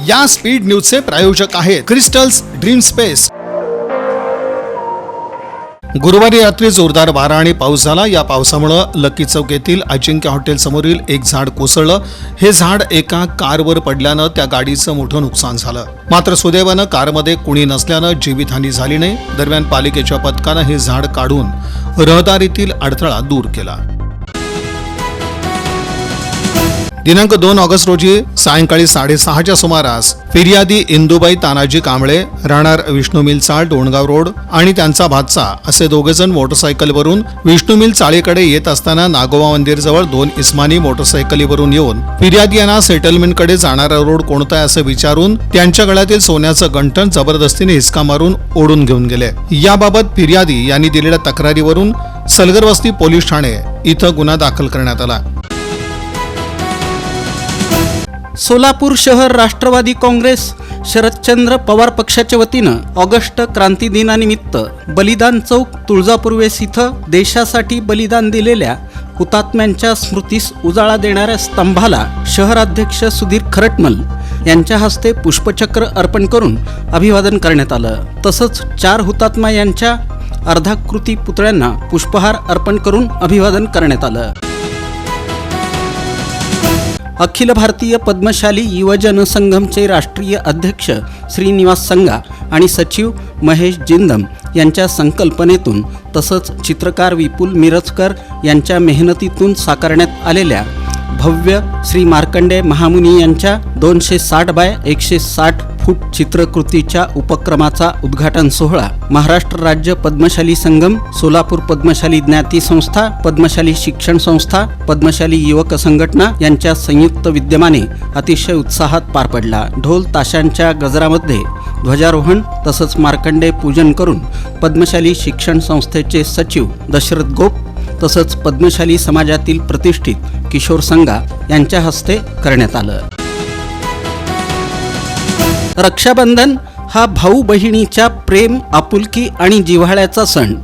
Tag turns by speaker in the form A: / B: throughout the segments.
A: या स्पीड न्यूजचे प्रायोजक आहेत क्रिस्टल्स ड्रीम स्पेस। गुरुवारी रात्री जोरदार वारा आणि पाऊस झाला। या पावसामुळे लकी चौक येथील अजिंक्य हॉटेल समोरील एक झाड कोसळलं। हे झाड एका कारवर पडल्यानं त्या गाडीचं मोठं नुकसान झालं। मात्र सुदैवानं कारमध्ये कुणी नसल्यानं जीवितहानी झाली नाही। दरम्यान पालिकेच्या पथकानं हे झाड काढून रहदारीतील अडथळा दूर केला। दिनांक 2 ऑगस्ट रोजी सायंकाळी 6:30च्या सुमारास फिर्यादी इंदुबाई तानाजी कांबळे राहणार विष्णू मिल चाळ डोणगाव रोड आणि त्यांचा भाचा असे दोघेजण मोटरसायकलवरून विष्णू मिल चाळीकडे येत असताना नागोबा मंदिरजवळ 2 इस्मानी मोटरसायकलीवरून येऊन फिर्यादी यांना सेटलमेंटकडे जाणारा रोड कोणता आहे असं विचारून त्यांच्या गळ्यातील सोन्याचं गंठण जबरदस्तीने हिसका मारून ओढून घेऊन गेले। याबाबत फिर्यादी यांनी दिलेल्या तक्रारीवरून सलगरवस्ती पोलीस ठाणे इथं गुन्हा दाखल करण्यात आला।
B: सोलापूर शहर राष्ट्रवादी काँग्रेस शरदचंद्र पवार पक्षाच्या वतीनं ऑगस्ट क्रांती दिनानिमित्त बलिदान चौक तुळजापूर वेस इथं देशासाठी बलिदान दिलेल्या हुतात्म्यांच्या स्मृतीस उजाळा देणाऱ्या स्तंभाला शहराध्यक्ष सुधीर खरटमल यांच्या हस्ते पुष्पचक्र अर्पण करून अभिवादन करण्यात आलं। तसंच 4 हुतात्मा यांच्या अर्धाकृती पुतळ्यांना पुष्पहार अर्पण करून अभिवादन करण्यात आलं। अखिल भारतीय पद्मशाली युवजन संघमचे राष्ट्रीय अध्यक्ष श्रीनिवास संगा आणि सचिव महेश जिंदम यांच्या संकल्पनेतून तसंच चित्रकार विपुल मिरजकर यांच्या मेहनतीतून साकारण्यात आलेल्या भव्य श्री मार्कंडेय महामुनी यांच्या 260 बाय 160 फूट चित्रकृतीच्या उपक्रमाचा उद्घाटन सोहळा महाराष्ट्र राज्य पद्मशाली संगम, सोलापूर पद्मशाली ज्ञाती संस्था, पद्मशाली शिक्षण संस्था, पद्मशाली युवक संघटना यांच्या संयुक्त विद्यमाने अतिशय उत्साहात पार पडला। ढोल ताशांच्या गजरामध्ये ध्वजारोहण तसंच मार्कंडेय पूजन करून पद्मशाली शिक्षण संस्थेचे सचिव दशरथ गोप तसंच पद्मशाली समाजातील प्रतिष्ठित किशोर संगा यांच्या हस्ते करण्यात आलं। रक्षाबंधन हा भाऊ बहिणीच्या प्रेम, आपुलकी आणि जिव्हाळ्याचा सण।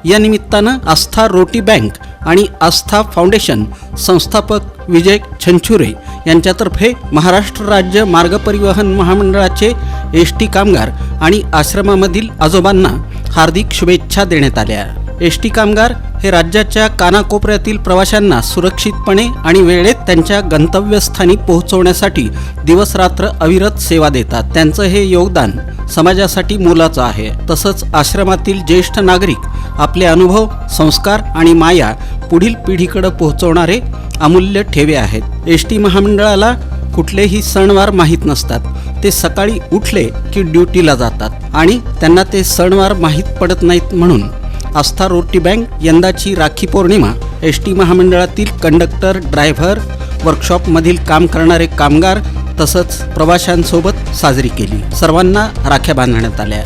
B: या निमित्तानं आस्था रोटी बँक आणि आस्था फाउंडेशन संस्थापक विजय छंछुरे यांच्यातर्फे महाराष्ट्र राज्य मार्ग परिवहन महामंडळाचे एसटी कामगार आणि आश्रमामधील आजोबांना हार्दिक शुभेच्छा देण्यात आल्या। एसटी कामगार हे राज्याच्या कानाकोपऱ्यातील प्रवाशांना सुरक्षितपणे आणि वेळेत त्यांच्या गंतव्यस्थानी पोहोचवण्यासाठी दिवसरात्र अविरत सेवा देतात। त्यांचं हे योगदान समाजासाठी मोलाचं आहे। तसंच आश्रमातील ज्येष्ठ नागरिक आपले अनुभव, संस्कार आणि माया पुढील पिढीकडे पोहोचवणारे अमूल्य ठेवे आहेत। एसटी महामंडळाला कुठलेही सणवार माहीत नसतात। ते सकाळी उठले की ड्युटीला जातात आणि त्यांना ते सणवार माहीत पडत नाहीत। म्हणून आस्था रोटी बँक यंदाची राखी पौर्णिमा एसटी महामंडळातील कंडक्टर, ड्रायव्हर, वर्कशॉपमधील काम करणारे कामगार तसंच प्रवाशांसोबत साजरी केली। सर्वांना राख्या बांधण्यात आल्या।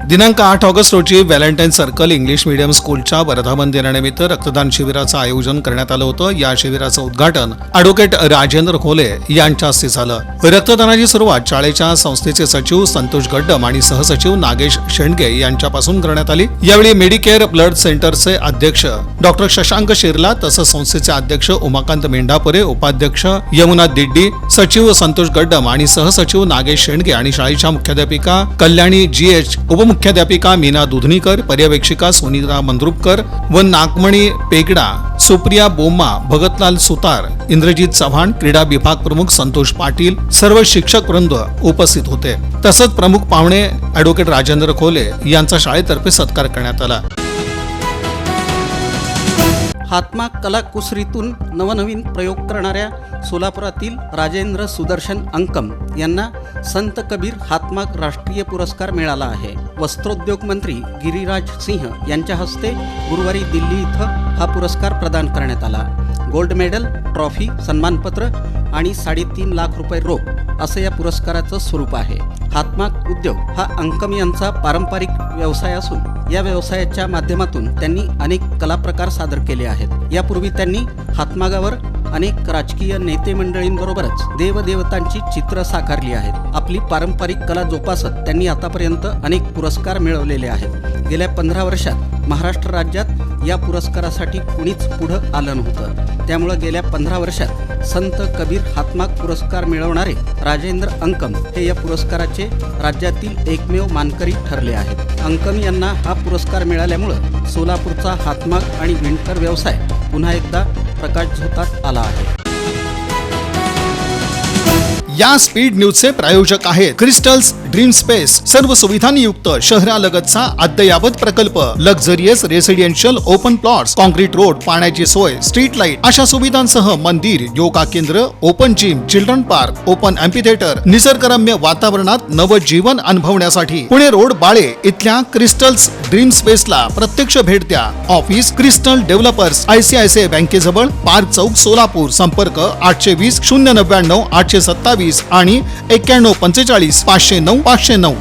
A: दिनांक 8 ऑगस्ट रोजी व्हॅलेंटाईन सर्कल इंग्लिश मीडियम स्कूलच्या वर्धापन दिनानिमित्त रक्तदान शिबिराचं आयोजन करण्यात आलं होतं। या शिबिराचं उद्घाटन ॲडव्होकेट राजेंद्र खोले यांच्या हस्ते झालं। रक्तदानाची सुरुवात शाळेच्या संस्थेचे सचिव संतोष गड्डम आणि सहसचिव नागेश शेंडगे यांच्यापासून करण्यात आली। यावेळी मेडिकेअर ब्लड सेंटरचे अध्यक्ष डॉक्टर शशांक शिरला तसंच संस्थेचे अध्यक्ष उमाकांत मेंढापुरे, उपाध्यक्ष यमुना दिड्डी, सचिव संतोष गड्डम आणि सहसचिव नागेश शेंडगे आणि शाळेच्या मुख्याध्यापिका कल्याणी GH, मुख्याध्यापिका मीना दुधनीकर, पर्यवेक्षिका सुनीता मंद्रुपकर व नागमणी पेगडा, सुप्रिया बोम्मा, भगतलाल सुतार, इंद्रजीत चव्हाण, क्रीडा विभाग प्रमुख संतोष पाटील, सर्व शिक्षक वृंद उपस्थित होते। तसंच प्रमुख पाहुणे ॲडव्होकेट राजेंद्र खोले यांचा शाळेतर्फे सत्कार करण्यात आला।
B: हातमाग कलाकुसरीतून नवनवीन प्रयोग करणाऱ्या सोलापुरातील राजेंद्र सुदर्शन अंकम यांना संत कबीर हातमाग राष्ट्रीय पुरस्कार मिळाला आहे। वस्त्रोद्योग मंत्री गिरिराज सिंह यांच्या हस्ते गुरुवारी दिल्ली इथं हा पुरस्कार प्रदान करण्यात आला। गोल्ड मेडल, ट्रॉफी, सन्मानपत्र आणि 3.5 लाख रुपये रोख असं या पुरस्काराचं स्वरूप आहे। हातमाग उद्योग हा अंकम यांचा पारंपरिक व्यवसाय असून या व्यवसायाच्या माध्यमातून त्यांनी अनेक कला प्रकार सादर केले आहेत। यापूर्वी त्यांनी हातमागावर अनेक राजकीय नेते मंडळींबरोबरच देवदेवतांची चित्र साकारली आहेत। आपली पारंपरिक कला जोपासत त्यांनी आतापर्यंत अनेक पुरस्कार मिळवलेले आहेत। गेल्या 15 वर्षात महाराष्ट्र राज्यात या पुरस्कारासाठी कुणीच पुढं आलं नव्हतं. त्यामुळं गेल्या 15 वर्षात संत कबीर हातमाग पुरस्कार मिळवणारे राजेंद्र अंकम हे या पुरस्काराचे राज्यातील एकमेव मानकरी ठरले आहेत. अंकम यांना हा पुरस्कार मिळाल्यामुळं सोलापूरचा हातमाग आणि विणकर व्यवसाय पुन्हा एकदा प्रकाशझोतात आला आहे.
A: या स्पीड न्यूजचे प्रायोजक आहेत क्रिस्टल्स ड्रीम स्पेस. सर्व सुविधांनी युक्त शहरालगतचा अद्ययावत प्रकल्प. Luxurious residential open plots, concrete road, पाण्याची सोय, स्ट्रीट लाईट अशा सुविधांसह मंदिर, योगा केंद्र, open gym, children park, open amphitheatre, निसर्गरम्य वातावरणात नवजीवन अनुभवण्यासाठी पुणे रोड बाळे इथल्या क्रिस्टल्स ड्रीम स्पेसला प्रत्यक्ष भेट द्या. ऑफिस क्रिस्टल डेव्हलपर्स, ICICI बँकेजवळ, पार्क चौक, सोलापूर. संपर्क 820 099 827 आणि 9145 509 509.